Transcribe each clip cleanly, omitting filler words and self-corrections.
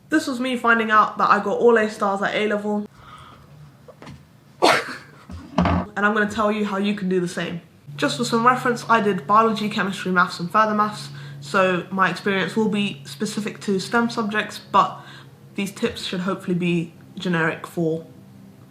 This was me finding out that I got all A stars at A level. And I'm going to tell you how you can do the same. Just for some reference, I did biology, chemistry, maths and further maths, so my experience will be specific to STEM subjects, but these tips should hopefully be generic for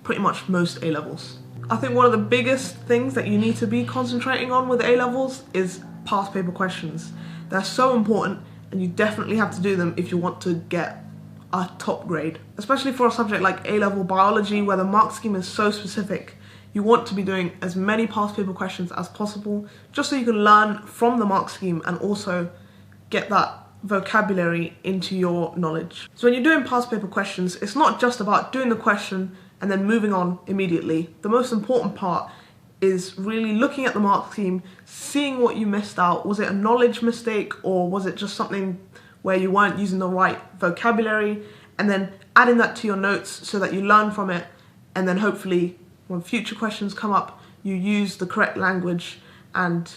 pretty much most A levels. I think one of the biggest things that you need to be concentrating on with A levels is past paper questions. They're so important and you definitely have to do them if you want to get a top grade. Especially for a subject like A level biology where the mark scheme is so specific. You want to be doing as many past paper questions as possible just so you can learn from the mark scheme and also get that vocabulary into your knowledge. So when you're doing past paper questions, it's not just about doing the question and then moving on immediately. The most important part is really looking at the mark scheme, seeing what you missed out. Was it a knowledge mistake or was it just something where you weren't using the right vocabulary, and then adding that to your notes so that you learn from it, and then hopefully when future questions come up, you use the correct language and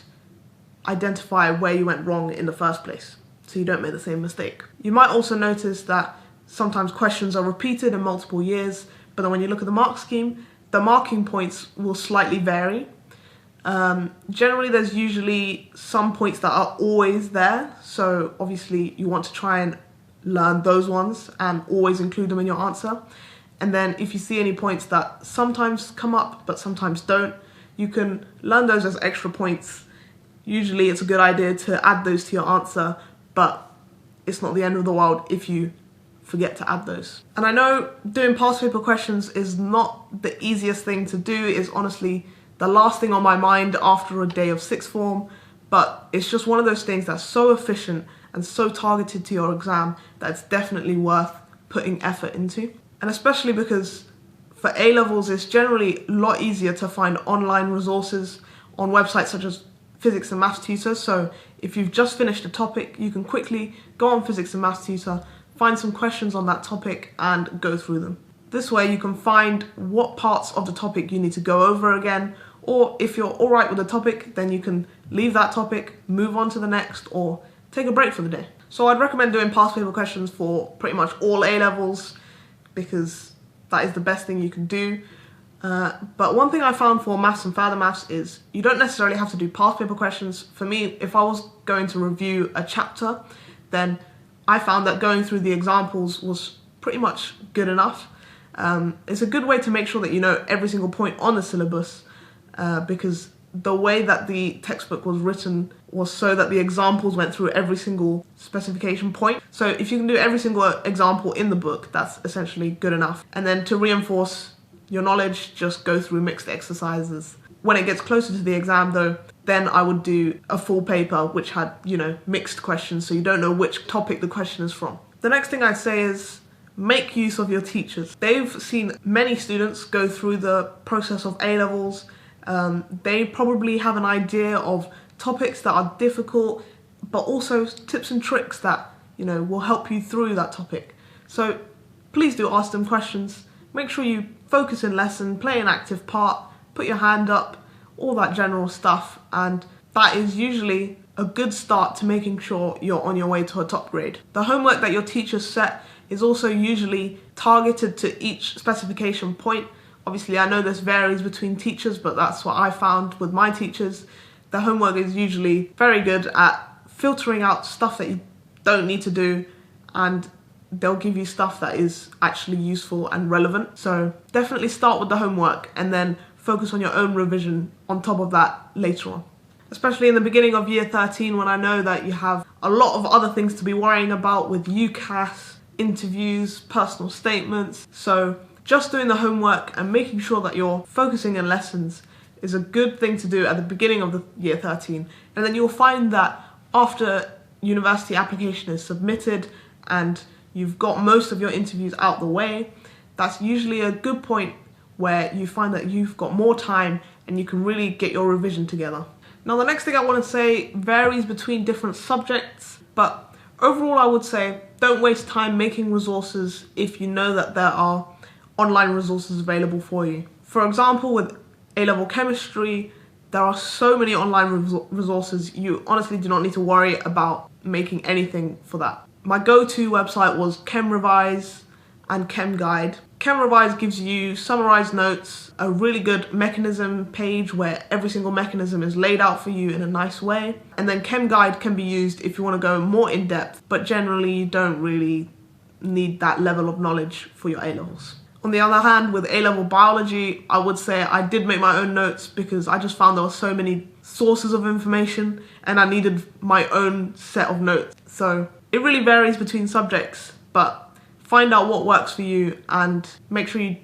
identify where you went wrong in the first place, so you don't make the same mistake. You might also notice that sometimes questions are repeated in multiple years, but then when you look at the mark scheme, the marking points will slightly vary. Generally, there's usually some points that are always there, so obviously you want to try and learn those ones and always include them in your answer. And then if you see any points that sometimes come up but sometimes don't, you can learn those as extra points. Usually it's a good idea to add those to your answer, but it's not the end of the world if you forget to add those. And I know doing past paper questions is not the easiest thing to do. It's honestly the last thing on my mind after a day of sixth form, but it's just one of those things that's so efficient and so targeted to your exam that it's definitely worth putting effort into. And especially because for A levels, it's generally a lot easier to find online resources on websites such as Physics and Maths Tutor. So if you've just finished a topic, you can quickly go on Physics and Maths Tutor, find some questions on that topic and go through them. This way you can find what parts of the topic you need to go over again, or if you're alright with the topic, then you can leave that topic, move on to the next, or take a break for the day. So I'd recommend doing past paper questions for pretty much all A levels because that is the best thing you can do. But one thing I found for maths and further maths is you don't necessarily have to do past paper questions. For me, if I was going to review a chapter, then I found that going through the examples was pretty much good enough. It's a good way to make sure that you know every single point on the syllabus because the way that the textbook was written was so that the examples went through every single specification point. So if you can do every single example in the book, that's essentially good enough. And then to reinforce your knowledge, just go through mixed exercises. When it gets closer to the exam though, then I would do a full paper which had, mixed questions so you don't know which topic the question is from. The next thing I'd say is make use of your teachers. They've seen many students go through the process of A levels. They probably have an idea of topics that are difficult, but also tips and tricks that, will help you through that topic. So please do ask them questions. Make sure you focus in lesson, play an active part, put your hand up, all that general stuff, and that is usually a good start to making sure you're on your way to a top grade. The homework that your teachers set is also usually targeted to each specification point. Obviously, I know this varies between teachers, but that's what I found with my teachers. The homework is usually very good at filtering out stuff that you don't need to do, and they'll give you stuff that is actually useful and relevant. So definitely start with the homework and then focus on your own revision on top of that later on. Especially in the beginning of year 13 when I know that you have a lot of other things to be worrying about with UCAS, interviews, personal statements. So just doing the homework and making sure that you're focusing in lessons is a good thing to do at the beginning of the year 13. And then you'll find that after university application is submitted and you've got most of your interviews out the way, that's usually a good point where you find that you've got more time and you can really get your revision together. Now the next thing I want to say varies between different subjects, but overall I would say don't waste time making resources if you know that there are online resources available for you. For example, with A-level chemistry, there are so many online resources, you honestly do not need to worry about making anything for that. my go-to website was ChemRevise and ChemGuide. ChemRevise gives you summarized notes, a really good mechanism page where every single mechanism is laid out for you in a nice way. And then ChemGuide can be used if you want to go more in depth, but generally you don't really need that level of knowledge for your A-levels. On the other hand, with A-level biology, I would say I did make my own notes because I just found there were so many sources of information and I needed my own set of notes. So it really varies between subjects, but find out what works for you and make sure you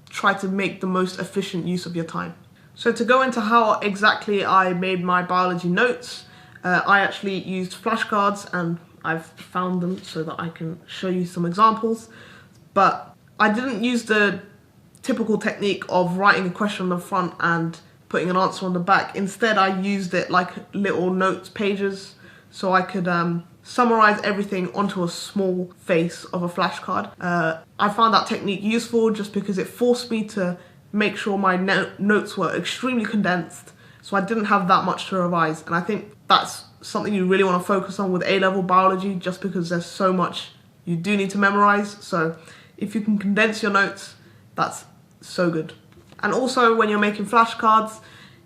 try to make the most efficient use of your time. So to go into how exactly I made my biology notes, I actually used flashcards and I've found them so that I can show you some examples. But I didn't use the typical technique of writing a question on the front and putting an answer on the back. Instead, I used it like little notes pages so I could summarize everything onto a small face of a flashcard. I found that technique useful just because it forced me to make sure my notes were extremely condensed, so I didn't have that much to revise. And I think that's something you really want to focus on with A-level biology, just because there's so much you do need to memorize. So if you can condense your notes, that's so good. And also when you're making flashcards,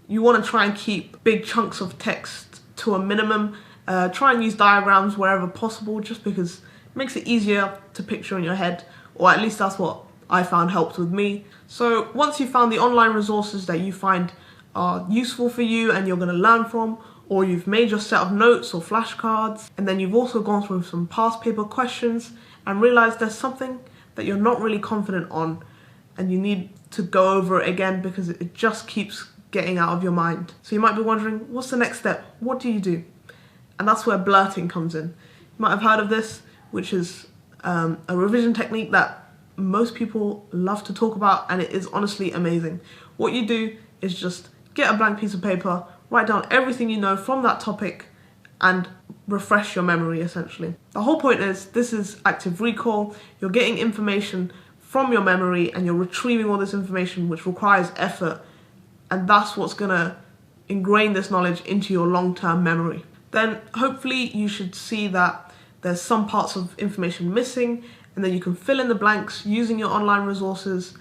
you want to try and keep big chunks of text to a minimum. Try and use diagrams wherever possible, just because it makes it easier to picture in your head, or at least that's what I found helped with me. So once you've found the online resources that you find are useful for you and you're going to learn from, or you've made your set of notes or flashcards, and then you've also gone through some past paper questions and realized there's something that you're not really confident on and you need to go over it again because it just keeps getting out of your mind. So you might be wondering, what's the next step? What do you do? And that's where blurting comes in. You might have heard of this, which is a revision technique that most people love to talk about, and it is honestly amazing. What you do is just get a blank piece of paper, write down everything you know from that topic, and refresh your memory, essentially. The whole point is, this is active recall. You're getting information from your memory and you're retrieving all this information, which requires effort, and that's what's gonna ingrain this knowledge into your long-term memory. Then hopefully you should see that there's some parts of information missing, and then you can fill in the blanks using your online resources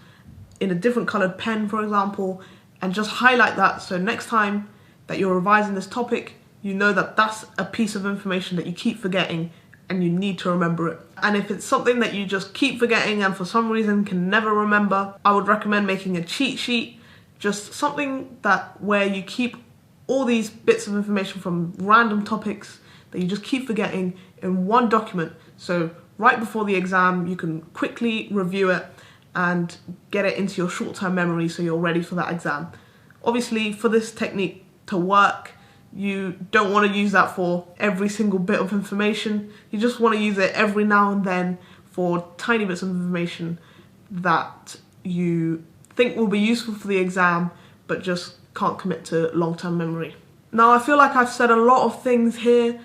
in a different colored pen, for example, and just highlight that so next time that you're revising this topic, you know that that's a piece of information that you keep forgetting and you need to remember it. And if it's something that you just keep forgetting and for some reason can never remember, I would recommend making a cheat sheet, just something that where you keep all these bits of information from random topics that you just keep forgetting in one document. So right before the exam, you can quickly review it and get it into your short-term memory so you're ready for that exam. Obviously, for this technique to work, you don't want to use that for every single bit of information. You just want to use it every now and then for tiny bits of information that you think will be useful for the exam, but just can't commit to long-term memory. Now, I feel like I've said a lot of things here,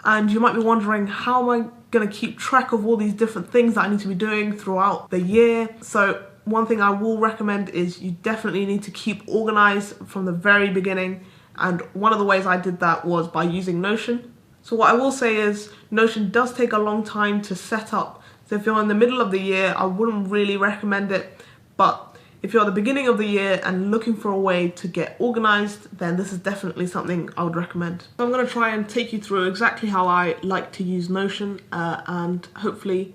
and you might be wondering, how am I going to keep track of all these different things that I need to be doing throughout the year? So one thing I will recommend is you definitely need to keep organized from the very beginning, and one of the ways I did that was by using Notion. So what I will say is Notion does take a long time to set up, so if you're in the middle of the year, I wouldn't really recommend it, but if you're at the beginning of the year and looking for a way to get organized, then this is definitely something I would recommend. So I'm going to try and take you through exactly how I like to use Notion, and hopefully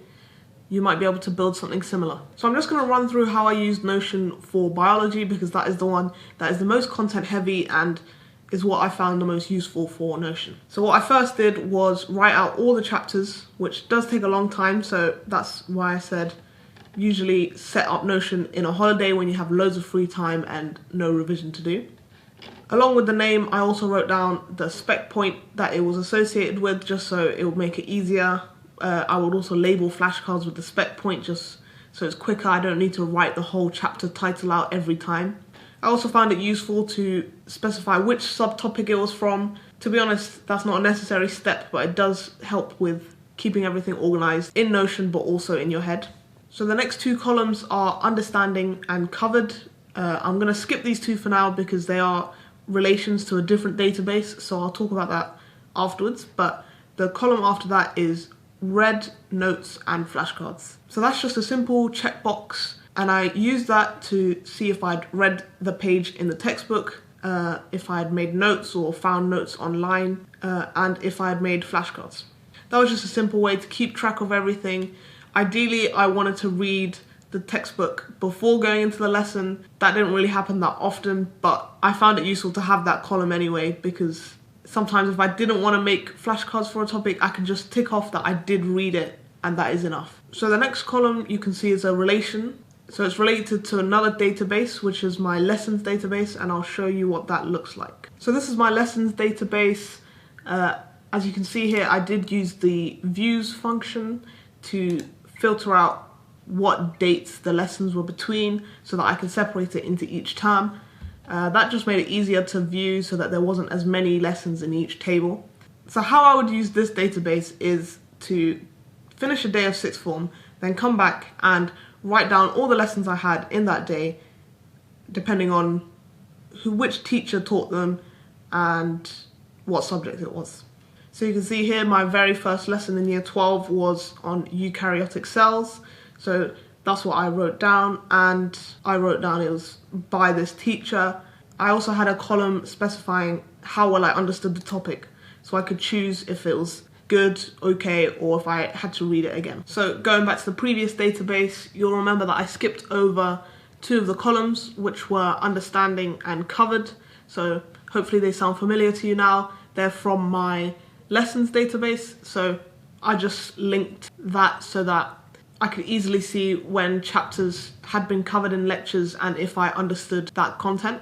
you might be able to build something similar. So I'm just going to run through how I use Notion for biology, because that is the one that is the most content heavy and is what I found the most useful for Notion. So what I first did was write out all the chapters, which does take a long time, so that's why I said usually set up Notion in a holiday when you have loads of free time and no revision to do. Along with the name, I also wrote down the spec point that it was associated with, just so it would make it easier. I would also label flashcards with the spec point just so it's quicker. I don't need to write the whole chapter title out every time. I also found it useful to specify which subtopic it was from. To be honest, that's not a necessary step, but it does help with keeping everything organized in Notion, but also in your head. So the next two columns are understanding and covered. I'm going to skip these two for now because they are relations to a different database, so I'll talk about that afterwards. But the column after that is read notes and flashcards. So that's just a simple checkbox, and I used that to see if I'd read the page in the textbook, if I had made notes or found notes online, and if I had made flashcards. That was just a simple way to keep track of everything. Ideally, I wanted to read the textbook before going into the lesson. That didn't really happen that often, but I found it useful to have that column anyway, because sometimes if I didn't want to make flashcards for a topic, I could just tick off that I did read it, and that is enough. So the next column you can see is a relation. So it's related to another database, which is my lessons database, and I'll show you what that looks like. So this is my lessons database. As you can see here, I did use the views function to filter out what dates the lessons were between so that I could separate it into each term. That just made it easier to view so that there wasn't as many lessons in each table. So how I would use this database is to finish a day of sixth form, then come back and write down all the lessons I had in that day, depending on which teacher taught them and what subject it was. So you can see here my very first lesson in year 12 was on eukaryotic cells. So that's what I wrote down, and I wrote down it was by this teacher. I also had a column specifying how well I understood the topic, so I could choose if it was good, okay, or if I had to read it again. So going back to the previous database, you'll remember that I skipped over two of the columns, which were understanding and covered. So hopefully they sound familiar to you now. They're from my lessons database, so I just linked that so that I could easily see when chapters had been covered in lectures and if I understood that content.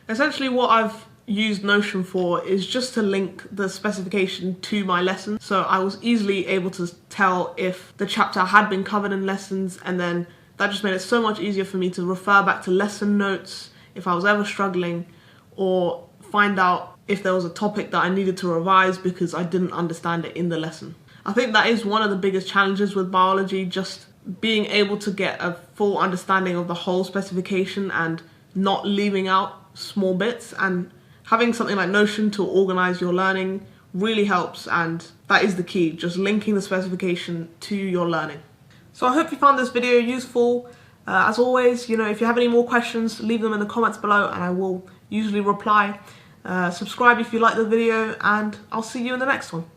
Essentially what I've used Notion for is just to link the specification to my lesson, so I was easily able to tell if the chapter had been covered in lessons, and then that just made it so much easier for me to refer back to lesson notes if I was ever struggling, or find out if there was a topic that I needed to revise because I didn't understand it in the lesson. I think that is one of the biggest challenges with biology, just being able to get a full understanding of the whole specification and not leaving out small bits, and having something like Notion to organize your learning really helps, and that is the key, just linking the specification to your learning. So I hope you found this video useful. As always, if you have any more questions, leave them in the comments below and I will usually reply. Subscribe if you like the video, and I'll see you in the next one.